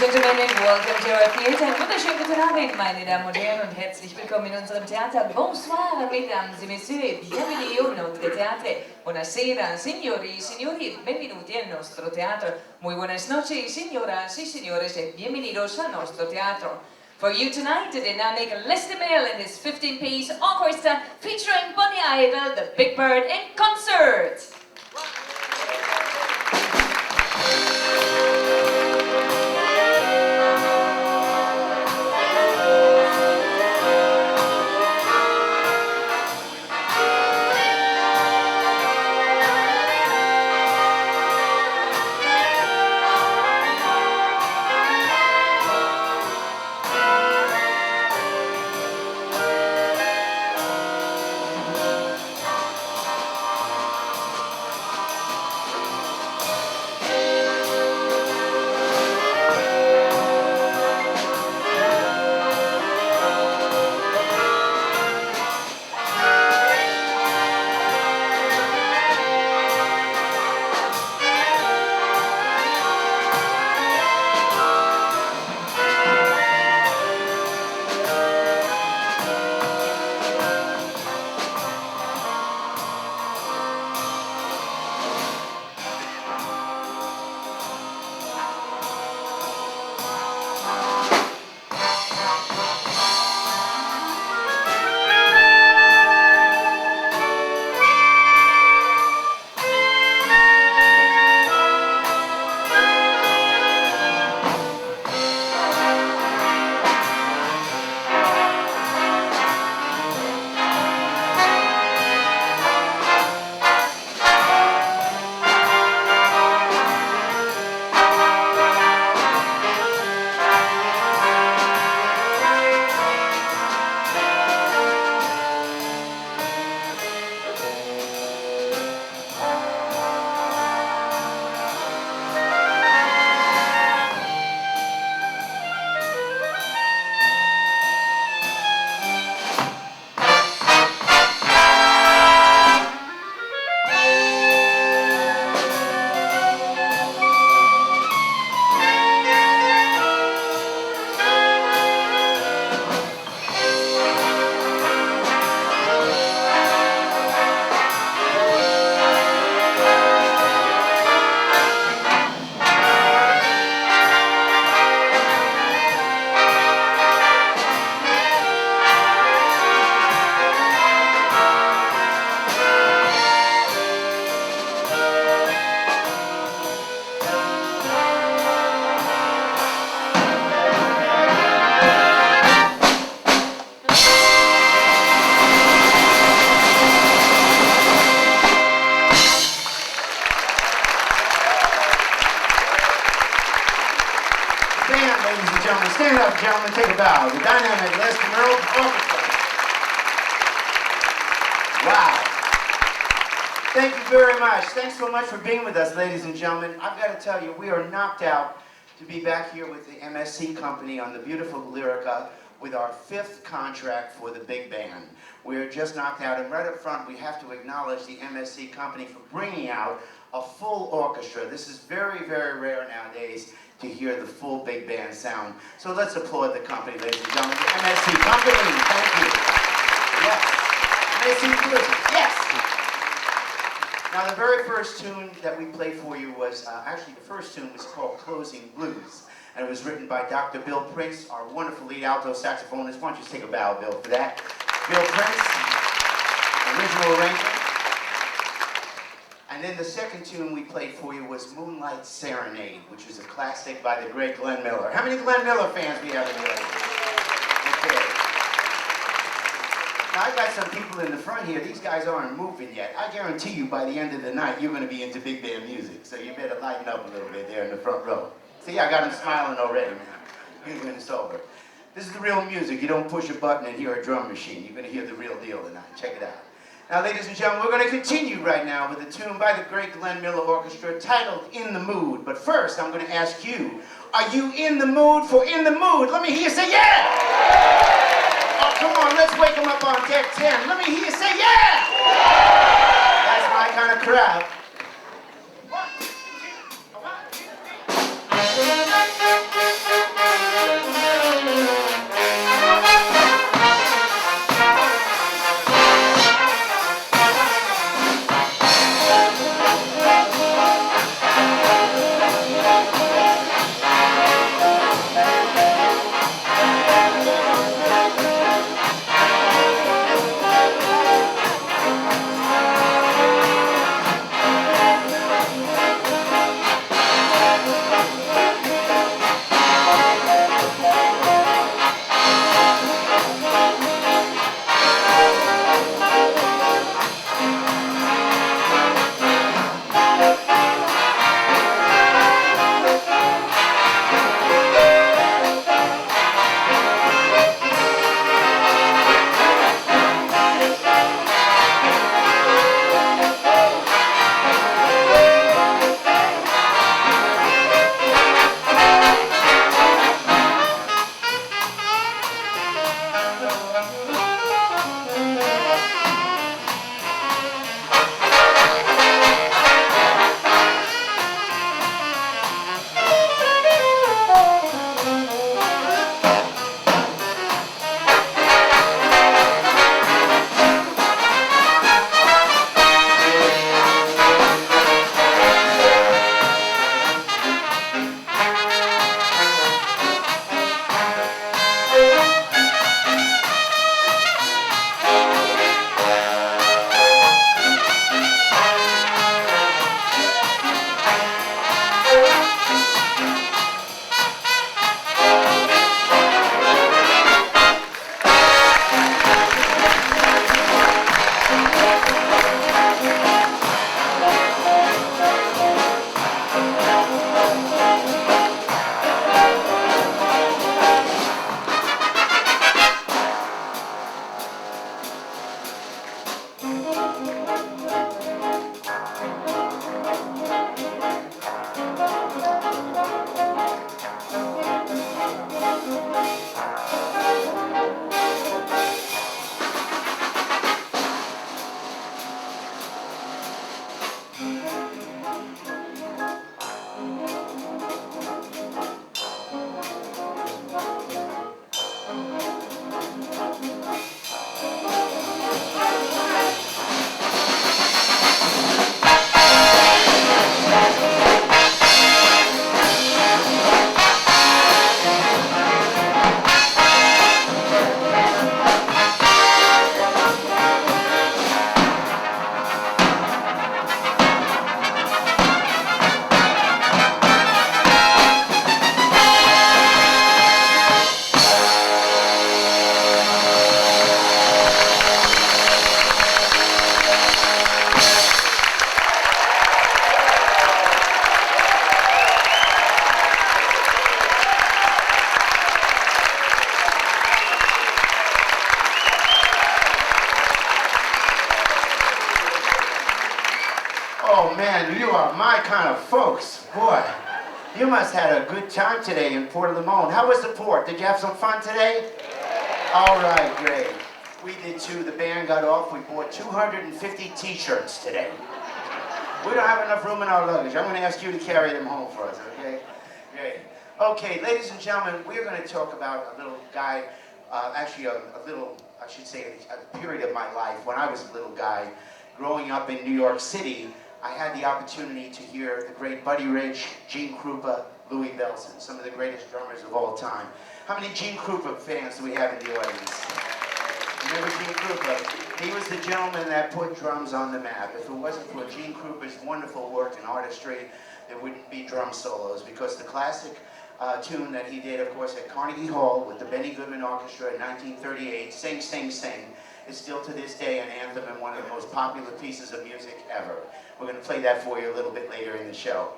Gentlemen, welcome to our theater. Wunderschönen guten Abend, meine Damen und Herren, und herzlich willkommen in unserem Theater. Bonsoir, mesdames et messieurs, bienvenue in notre théâtre. Buonasera, signori e signori, benvenuti al nostro teatro. Muy buenas noches, señoras y señores, y bienvenidos a nuestro teatro. For you tonight, the dynamic DeMerle and his 15-piece orchestra featuring Bonnie Idol, the Big Bird in concert. Ladies and gentlemen, stand up, gentlemen, take a bow. The dynamic DeMerle Orchestra. Wow. Thank you very much. Thanks so much for being with us, ladies and gentlemen. I've got to tell you, we are knocked out to be back here with the MSC company on the beautiful Lirica with our 5th contract for the big band. We're just knocked out, and right up front, we have to acknowledge the MSC company for bringing out a full orchestra. This is very, very rare nowadays to hear the full big band sound. So let's applaud the company, ladies and gentlemen. The MSC company, thank you. Yes. MSC Blues, yes. Now the very first tune that we played for you was, actually the first tune was called Closing Blues. And it was written by Dr. Bill Prince, our wonderful lead alto saxophonist. Why don't you just take a bow, Bill, for that. Bill Prince, original arrangement. And then the second tune we played for you was Moonlight Serenade, which is a classic by the great Glenn Miller. How many Glenn Miller fans we have in the audience? Okay. Now I've got some people in the front here. These guys aren't moving yet. I guarantee you by the end of the night, you're going to be into big band music. So you better lighten up a little bit there in the front row. See, I got them smiling already, man. You're going to sober. This is the real music. You don't push a button and hear a drum machine. You're going to hear the real deal tonight. Check it out. Now, ladies and gentlemen, we're going to continue right now with a tune by the great Glenn Miller Orchestra titled In the Mood. But first, I'm going to ask you, are you in the mood for In the Mood? Let me hear you say yeah! Oh, come on, let's wake them up on deck 10. Let me hear you say yeah! That's my kind of crowd. 1, 2, 1, 2, 3. Oh man, you are my kind of folks. Boy, you must have had a good time today in Port Limon. How was the port? Did you have some fun today? All right, great. We did too. The band got off. We bought 250 t-shirts today. We don't have enough room in our luggage. I'm going to ask you to carry them home for us, okay? Great. Okay, ladies and gentlemen, we're going to talk about a little guy, actually a little, I should say, a period of my life when I was a little guy. Growing up in New York City, I had the opportunity to hear the great Buddy Rich, Gene Krupa, Louis Bellson, some of the greatest drummers of all time. How many Gene Krupa fans do we have in the audience? Remember Gene Krupa? He was the gentleman that put drums on the map. If it wasn't for Gene Krupa's wonderful work in artistry, there wouldn't be drum solos, because the classic tune that he did, of course, at Carnegie Hall with the Benny Goodman Orchestra in 1938, Sing, Sing, Sing, is still to this day an anthem and one of the most popular pieces of music ever. We're going to play that for you a little bit later in the show.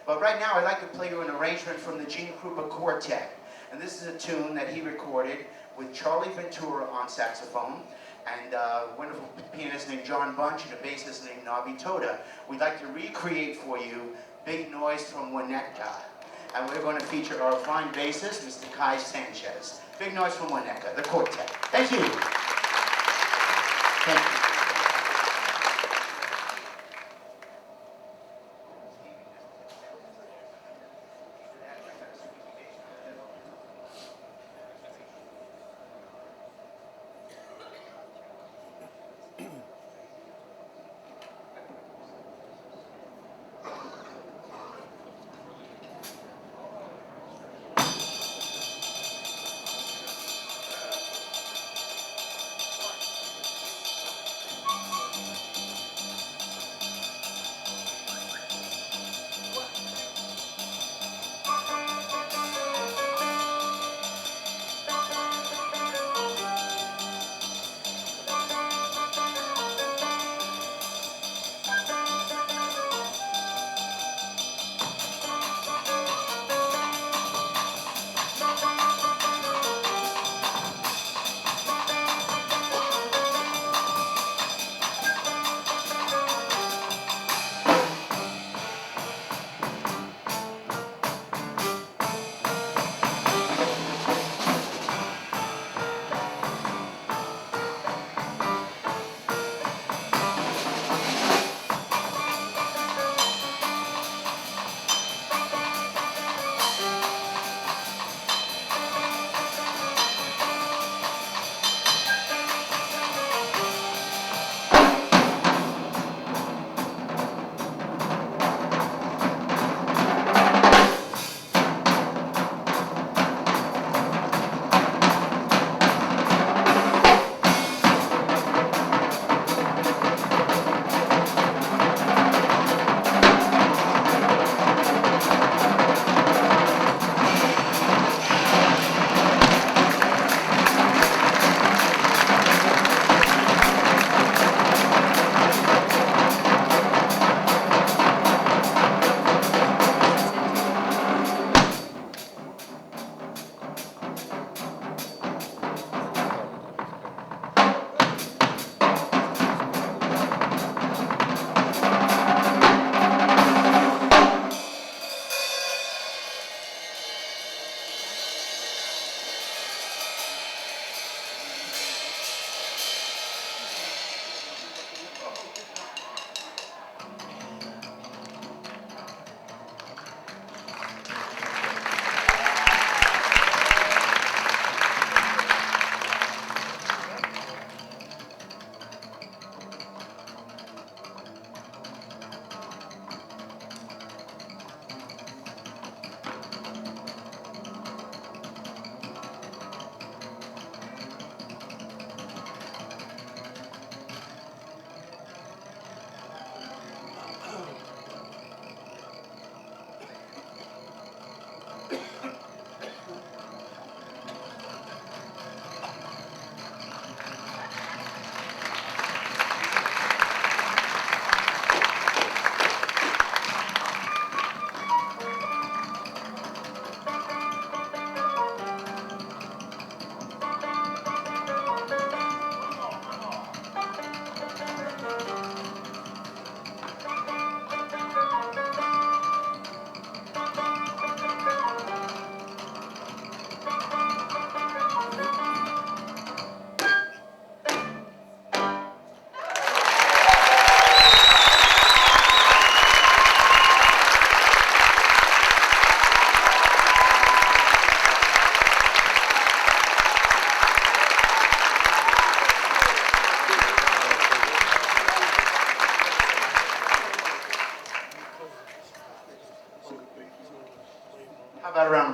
But right now I'd like to play you an arrangement from the Gene Krupa Quartet. And this is a tune that he recorded with Charlie Ventura on saxophone and a wonderful pianist named John Bunch and a bassist named Nabi Toda. We'd like to recreate for you Big Noise from Winnetka. And we're going to feature our fine bassist, Mr. Kai Sanchez. Big Noise from Winnetka, the quartet. Thank you. Thank you.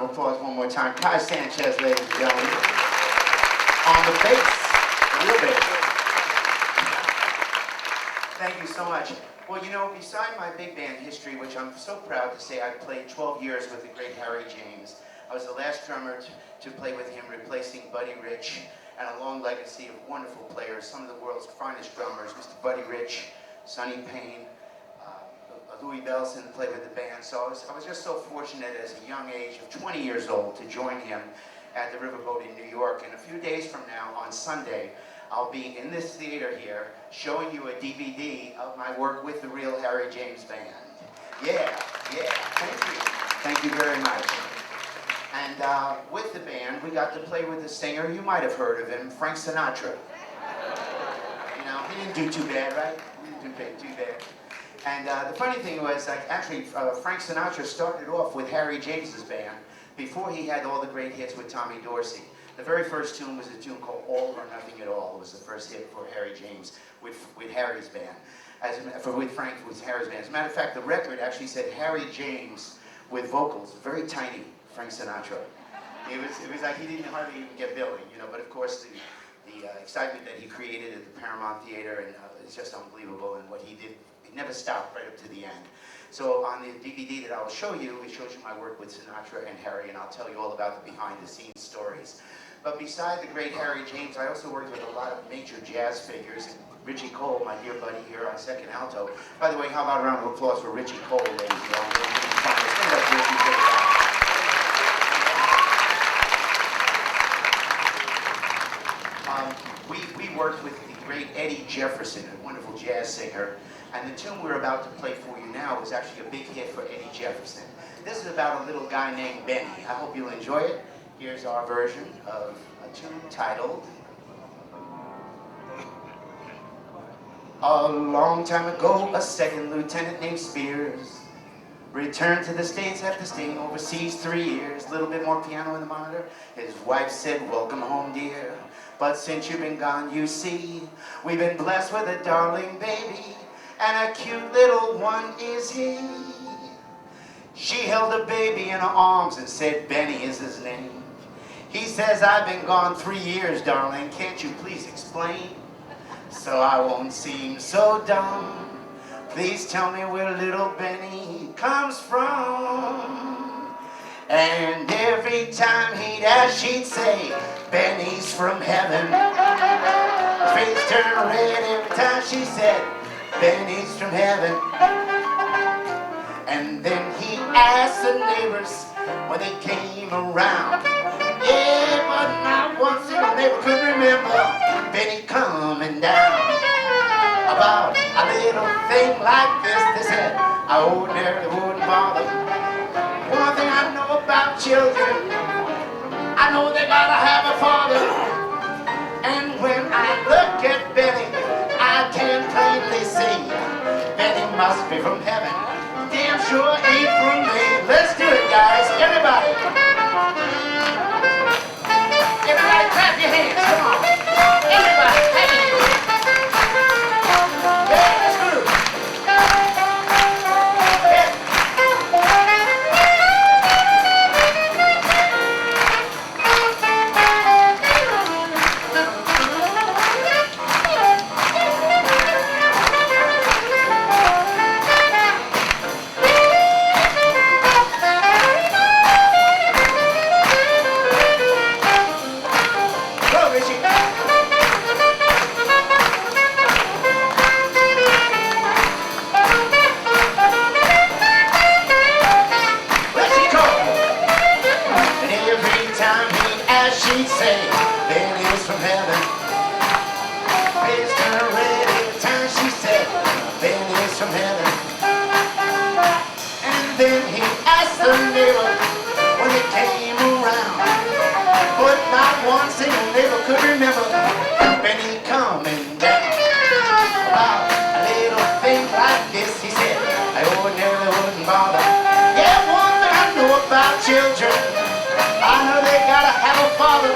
of applause one more time. Kai Sanchez, ladies and gentlemen. On the bass, the real bass. Thank you so much. Well, you know, beside my big band history, which I'm so proud to say I played 12 years with the great Harry James. I was the last drummer to play with him, replacing Buddy Rich, and a long legacy of wonderful players, some of the world's finest drummers, Mr. Buddy Rich, Sonny Payne, Louis Bellson played with the band. So I was just so fortunate as a young age of 20 years old to join him at the Riverboat in New York. And a few days from now, on Sunday, I'll be in this theater here showing you a DVD of my work with the real Harry James Band. Yeah, thank you. Thank you very much. And with the band, we got to play with a singer, you might have heard of him, Frank Sinatra. You know, he didn't do too bad, right? He didn't do too bad. And the funny thing was, actually, Frank Sinatra started off with Harry James's band before he had all the great hits with Tommy Dorsey. The very first tune was a tune called All or Nothing at All. It was the first hit for Harry James with Harry's band. With Frank, with Harry's band. As a matter of fact, the record actually said Harry James with vocals, very tiny, Frank Sinatra. It was like he didn't hardly even get billing, you know, but of course the excitement that he created at the Paramount Theater and it's just unbelievable, and what he did, he never stopped right up to the end. So on the DVD that I will show you, it shows you my work with Sinatra and Harry, and I'll tell you all about the behind-the-scenes stories. But beside the great Harry James, I also worked with a lot of major jazz figures. Richie Cole, my dear buddy here on second alto. By the way, how about a round of applause for Richie Cole, ladies and gentlemen? Stand up, Richie, take it out. We worked with the great Eddie Jefferson, a wonderful jazz singer. And the tune we're about to play for you now was actually a big hit for Eddie Jefferson. This is about a little guy named Benny. I hope you'll enjoy it. Here's our version of a tune titled A long time ago, a second lieutenant named Spears returned to the States after staying overseas 3 years. A little bit more piano in the monitor. His wife said, welcome home, dear. But since you've been gone, you see, we've been blessed with a darling baby. And a cute little one is he. She held the baby in her arms and said, Benny is his name. He says, I've been gone 3 years, darling. Can't you please explain? So I won't seem so dumb. Please tell me where little Benny comes from. And every time he'd ask, she'd say, Benny's from heaven. His face turned red every time she said, Benny's from heaven. And then he asked the neighbors when they came around. Yeah, but not one single neighbor could remember Benny coming down. About a little thing like this, they said, I ordinarily wouldn't bother. One thing I know about children, I know they gotta have a father. And when I look at Benny, I can plainly see Benny must be from heaven. Damn sure ain't from me. Let's do it, guys. Everybody. Everybody clap your hands. Come on. Everybody. Hey. Yeah, let's do it. She'd say, Benny's from heaven. Face turned red every time she said, Benny's from heaven. And then he asked the neighbor when he came around. But not one single neighbor could remember Benny coming down. About a little thing like this, he said, I ordinarily wouldn't bother. Yeah, one thing I know about children, I know they gotta have a father.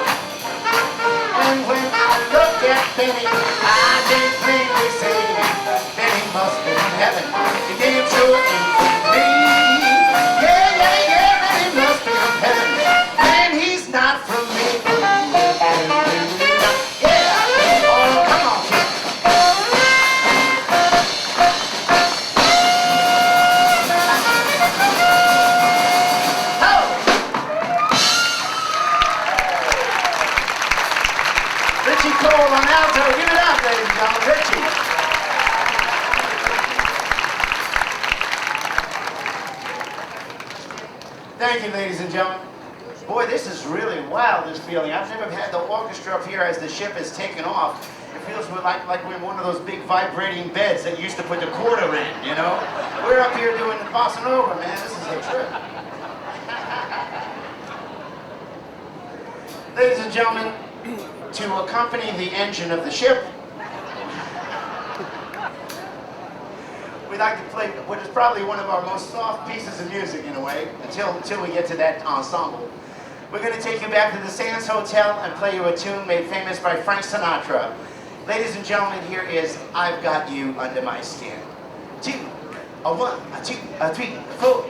And when I look at Benny, I can plainly say Benny must be in heaven. He damn sure ain't from me. Yeah, Benny must be from heaven. Thank you, ladies and gentlemen. Boy, this is really wild, this feeling. I've never had the orchestra up here as the ship has taken off. It feels like we're in one of those big vibrating beds that you used to put the quarter in, you know? We're up here doing the bossa nova, man. This is a trip. Ladies and gentlemen, to accompany the engine of the ship, we'd like to play what is probably one of our most soft pieces of music in a way, until we get to that ensemble. We're going to take you back to the Sands Hotel and play you a tune made famous by Frank Sinatra. Ladies and gentlemen, here is I've Got You Under My Skin. 2, a 1, a 2, a 3, a 4.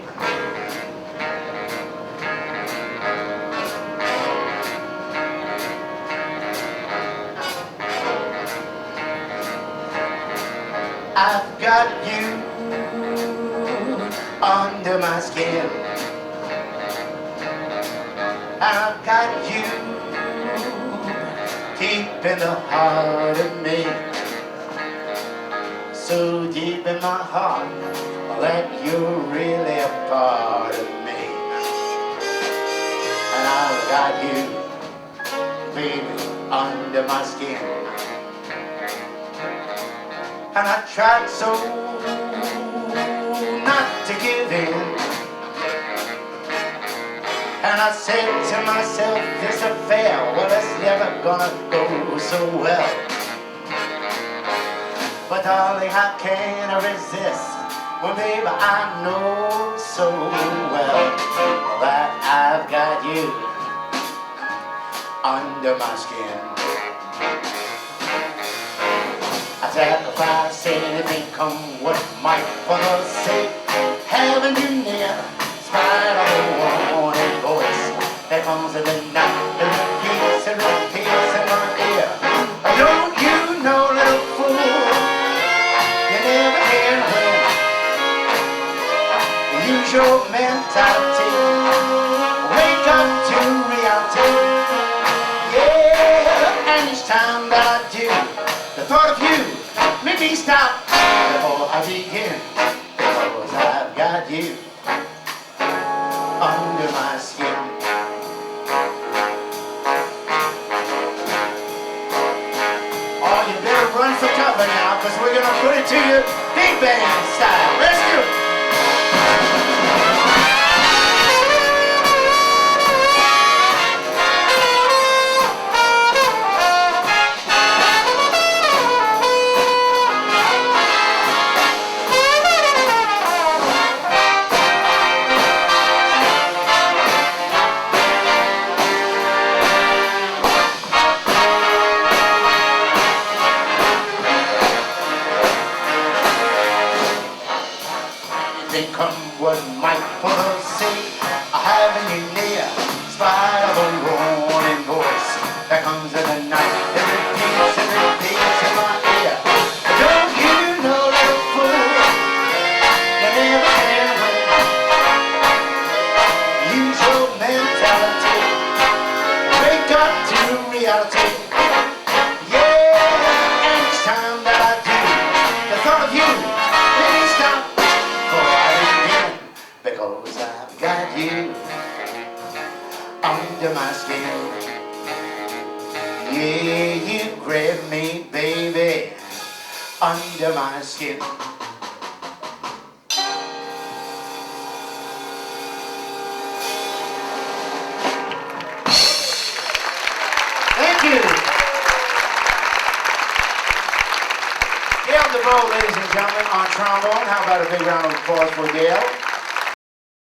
I've got you under my skin. I've got you deep in the heart of me, so deep in my heart that you're really a part of me. And I've got you, baby, under my skin. And I tried so not to give in, and I said to myself, this affair, well, it's never gonna go so well. But darling, how can I resist? Well, baby, I know so well that I've got you under my skin. I sacrifice anything, come what might, for the sake of having you near. Spite of the warning voice that comes in the night, and repeats in my ear. Don't you know, little fool, you never can win. Use your mentality, wake up to reality. Yeah, and each time that I do, the thought of you make me stop before I begin, because I've got you under my skin. Oh, you better run for cover now, because we're going to put it to you big band style. Let's do it. Come what might, for the sake of having you near. Spite of a warning voice that comes in the night, it repeats in my ear. Don't you know, little fool, you never can win. Use your mentality, wake up to reality. Yeah, and each time that I do, the thought of you made me stop. Because I've got you under my skin. Yeah, you grab me, baby, under my skin. Thank you. Gail DeMerle, ladies and gentlemen, on trombone. How about a big round of applause for Gail?